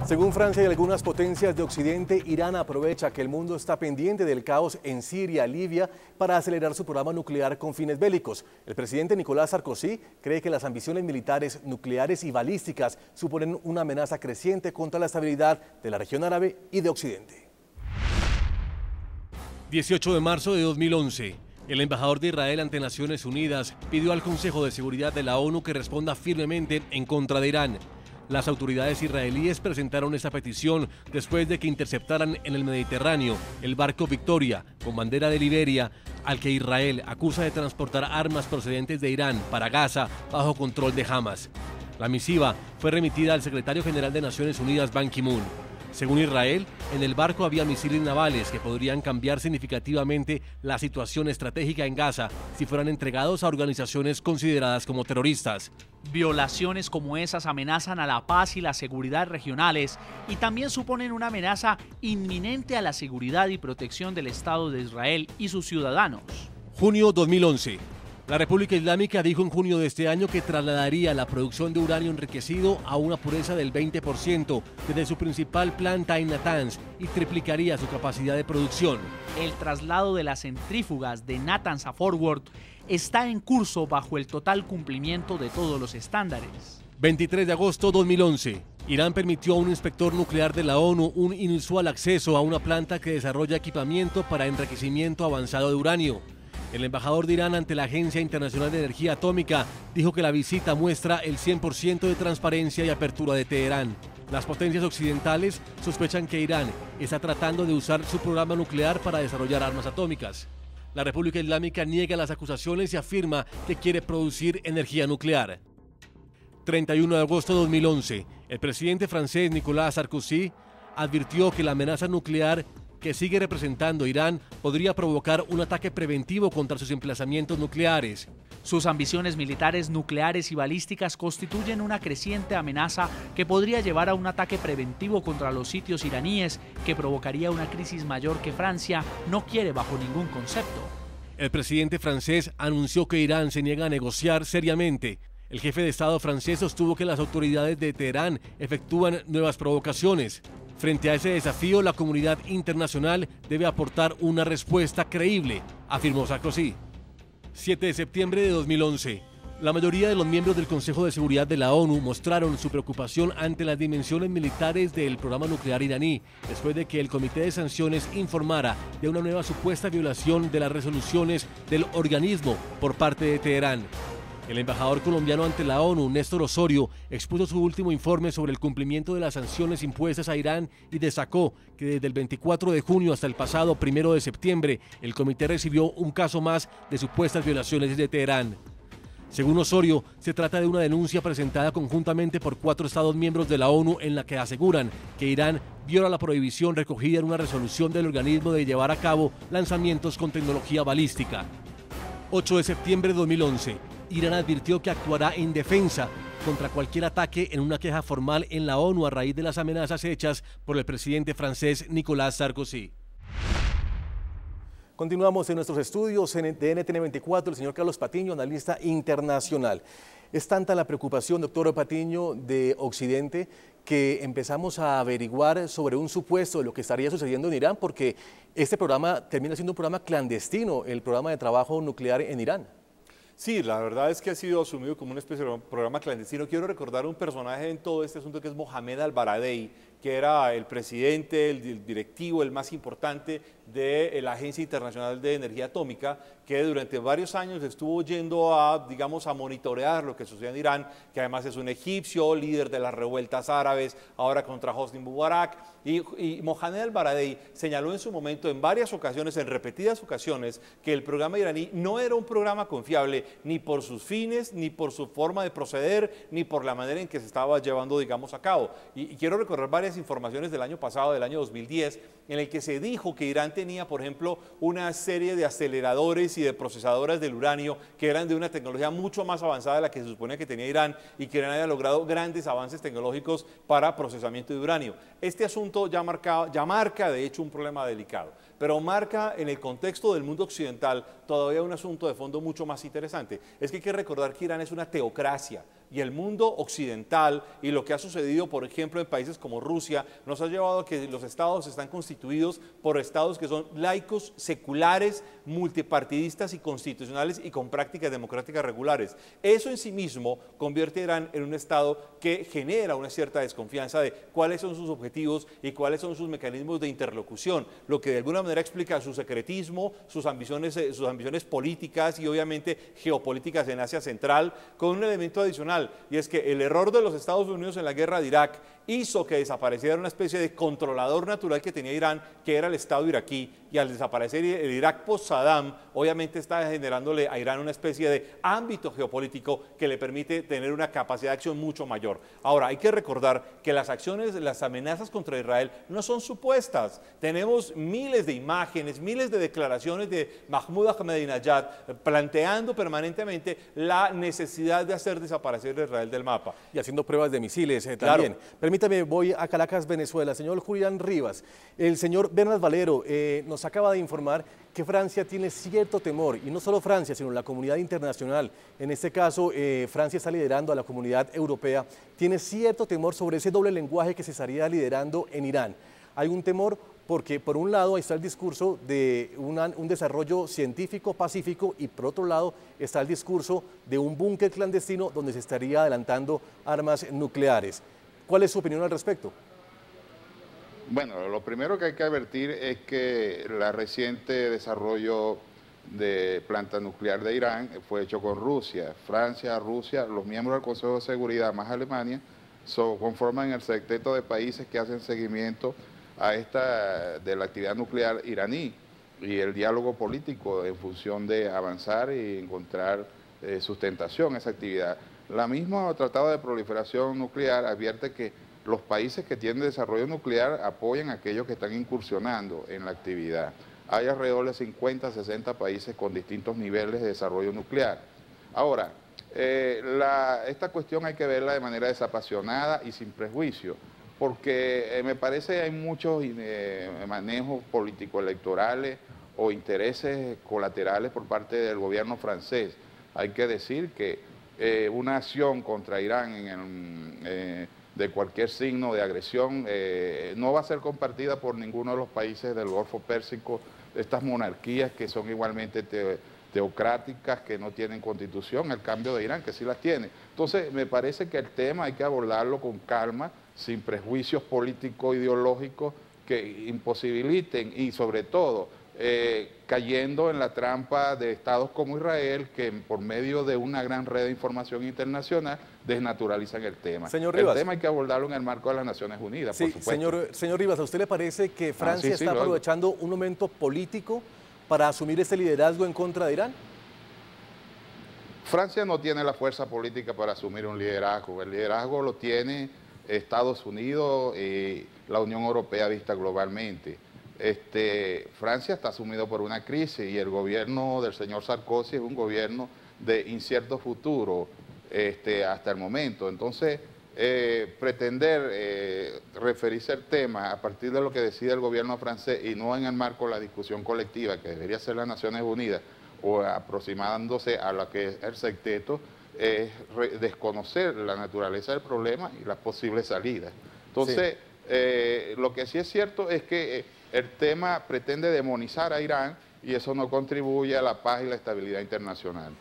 Según Francia y algunas potencias de Occidente, Irán aprovecha que el mundo está pendiente del caos en Siria, Libia, para acelerar su programa nuclear con fines bélicos. El presidente Nicolás Sarkozy cree que las ambiciones militares, nucleares y balísticas suponen una amenaza creciente contra la estabilidad de la región árabe y de Occidente. 18 de marzo de 2011. El embajador de Israel ante Naciones Unidas pidió al Consejo de Seguridad de la ONU que responda firmemente en contra de Irán. Las autoridades israelíes presentaron esta petición después de que interceptaran en el Mediterráneo el barco Victoria, con bandera de Liberia, al que Israel acusa de transportar armas procedentes de Irán para Gaza bajo control de Hamas. La misiva fue remitida al secretario general de Naciones Unidas, Ban Ki-moon. Según Israel, en el barco había misiles navales que podrían cambiar significativamente la situación estratégica en Gaza si fueran entregados a organizaciones consideradas como terroristas. Violaciones como esas amenazan a la paz y la seguridad regionales y también suponen una amenaza inminente a la seguridad y protección del Estado de Israel y sus ciudadanos. Junio 2011. La República Islámica dijo en junio de este año que trasladaría la producción de uranio enriquecido a una pureza del 20% desde su principal planta en Natanz y triplicaría su capacidad de producción. El traslado de las centrífugas de Natanz a Fort Worth está en curso bajo el total cumplimiento de todos los estándares. 23 de agosto 2011. Irán permitió a un inspector nuclear de la ONU un inusual acceso a una planta que desarrolla equipamiento para enriquecimiento avanzado de uranio. El embajador de Irán ante la Agencia Internacional de Energía Atómica dijo que la visita muestra el 100% de transparencia y apertura de Teherán. Las potencias occidentales sospechan que Irán está tratando de usar su programa nuclear para desarrollar armas atómicas. La República Islámica niega las acusaciones y afirma que quiere producir energía nuclear. 31 de agosto de 2011. El presidente francés Nicolás Sarkozy advirtió que la amenaza nuclear que sigue representando Irán podría provocar un ataque preventivo contra sus emplazamientos nucleares. Sus ambiciones militares, nucleares y balísticas constituyen una creciente amenaza que podría llevar a un ataque preventivo contra los sitios iraníes que provocaría una crisis mayor que Francia no quiere bajo ningún concepto. El presidente francés anunció que Irán se niega a negociar seriamente. El jefe de Estado francés sostuvo que las autoridades de Teherán efectúan nuevas provocaciones. Frente a ese desafío, la comunidad internacional debe aportar una respuesta creíble, afirmó Sarkozy. 7 de septiembre de 2011. La mayoría de los miembros del Consejo de Seguridad de la ONU mostraron su preocupación ante las dimensiones militares del programa nuclear iraní, después de que el Comité de Sanciones informara de una nueva supuesta violación de las resoluciones del organismo por parte de Teherán. El embajador colombiano ante la ONU, Néstor Osorio, expuso su último informe sobre el cumplimiento de las sanciones impuestas a Irán y destacó que desde el 24 de junio hasta el pasado 1 de septiembre, el comité recibió un caso más de supuestas violaciones de Teherán. Según Osorio, se trata de una denuncia presentada conjuntamente por 4 Estados miembros de la ONU en la que aseguran que Irán viola la prohibición recogida en una resolución del organismo de llevar a cabo lanzamientos con tecnología balística. 8 de septiembre de 2011. Irán advirtió que actuará en defensa contra cualquier ataque en una queja formal en la ONU a raíz de las amenazas hechas por el presidente francés Nicolás Sarkozy. Continuamos en nuestros estudios de NTN 24, el señor Carlos Patiño, analista internacional. Es tanta la preocupación, doctor Patiño, de Occidente, que empezamos a averiguar sobre un supuesto de lo que estaría sucediendo en Irán, porque este programa termina siendo un programa clandestino, el programa de trabajo nuclear en Irán. Sí, la verdad es que ha sido asumido como una especie de programa clandestino. Quiero recordar un personaje en todo este asunto que es Mohamed al-Baradei, que era el presidente, el directivo, el más importante de la Agencia Internacional de Energía Atómica, que durante varios años estuvo yendo a, digamos, a monitorear lo que sucede en Irán, que además es un egipcio, líder de las revueltas árabes, ahora contra Hosni Mubarak. Y Mohamed al-Baradei señaló en su momento, en varias ocasiones, en repetidas ocasiones, que el programa iraní no era un programa confiable, ni por sus fines, ni por su forma de proceder, ni por la manera en que se estaba llevando, digamos, a cabo. Y quiero recordar varias informaciones del año pasado, del año 2010, en el que se dijo que Irán tenía, por ejemplo, una serie de aceleradores y de procesadoras del uranio que eran de una tecnología mucho más avanzada de la que se suponía que tenía Irán y que Irán había logrado grandes avances tecnológicos para procesamiento de uranio. Este asunto ya marca de hecho un problema delicado, pero marca en el contexto del mundo occidental todavía un asunto de fondo mucho más interesante. Es que hay que recordar que Irán es una teocracia. y el mundo occidental y lo que ha sucedido, por ejemplo, en países como Rusia, nos ha llevado a que los estados están constituidos por estados que son laicos, seculares, multipartidistas y constitucionales y con prácticas democráticas regulares. Eso en sí mismo convierte a Irán en un estado que genera una cierta desconfianza de cuáles son sus objetivos y cuáles son sus mecanismos de interlocución, lo que de alguna manera explica su secretismo, sus ambiciones políticas y obviamente geopolíticas en Asia Central, con un elemento adicional, y es que el error de los Estados Unidos en la guerra de Irak hizo que desapareciera una especie de controlador natural que tenía Irán, que era el Estado iraquí, y al desaparecer el Irak post-Saddam, obviamente está generándole a Irán una especie de ámbito geopolítico que le permite tener una capacidad de acción mucho mayor. Ahora, hay que recordar que las acciones, las amenazas contra Israel no son supuestas. Tenemos miles de imágenes, miles de declaraciones de Mahmoud Ahmadinejad planteando permanentemente la necesidad de hacer desaparecer a Israel del mapa. Y haciendo pruebas de misiles también. Claro. Permítame, voy a Caracas, Venezuela. Señor Julián Rivas, el señor Bernard Valero nos acaba de informar que Francia tiene cierto temor, y no solo Francia, sino la comunidad internacional, en este caso Francia está liderando a la comunidad europea, tiene cierto temor sobre ese doble lenguaje que se estaría liderando en Irán. Hay un temor porque por un lado está el discurso de un desarrollo científico pacífico y por otro lado está el discurso de un búnker clandestino donde se estaría adelantando armas nucleares. ¿Cuál es su opinión al respecto? Bueno, lo primero que hay que advertir es que el reciente desarrollo de planta nuclear de Irán fue hecho con Rusia. Francia, Rusia, los miembros del Consejo de Seguridad más Alemania conforman el sexteto de países que hacen seguimiento de la actividad nuclear iraní y el diálogo político en función de avanzar y encontrar sustentación a esa actividad. La misma Tratado de Proliferación Nuclear advierte que los países que tienen desarrollo nuclear apoyan a aquellos que están incursionando en la actividad. Hay alrededor de 50, 60 países con distintos niveles de desarrollo nuclear. Ahora, esta cuestión hay que verla de manera desapasionada y sin prejuicio, porque me parece que hay muchos manejos político-electorales o intereses colaterales por parte del gobierno francés. Hay que decir que una acción contra Irán de cualquier signo de agresión no va a ser compartida por ninguno de los países del Golfo Pérsico, estas monarquías que son igualmente teocráticas, que no tienen constitución, el cambio de Irán, que sí las tiene. Entonces, me parece que el tema hay que abordarlo con calma, sin prejuicios políticos, ideológicos que imposibiliten y sobre todo cayendo en la trampa de estados como Israel, que por medio de una gran red de información internacional desnaturalizan el tema. Señor Rivas, el tema hay que abordarlo en el marco de las Naciones Unidas, sí, por supuesto. Señor Rivas, ¿a usted le parece que Francia está aprovechando un momento político para asumir este liderazgo en contra de Irán? Francia no tiene la fuerza política para asumir un liderazgo. El liderazgo lo tiene Estados Unidos y la Unión Europea vista globalmente. Francia está sumido por una crisis y el gobierno del señor Sarkozy es un gobierno de incierto futuro hasta el momento. Entonces, pretender referirse al tema a partir de lo que decide el gobierno francés y no en el marco de la discusión colectiva que debería ser las Naciones Unidas o aproximándose a lo que es el sexteto, es desconocer la naturaleza del problema y las posibles salidas. Entonces, lo que sí es cierto es que el tema pretende demonizar a Irán y eso no contribuye a la paz y la estabilidad internacional.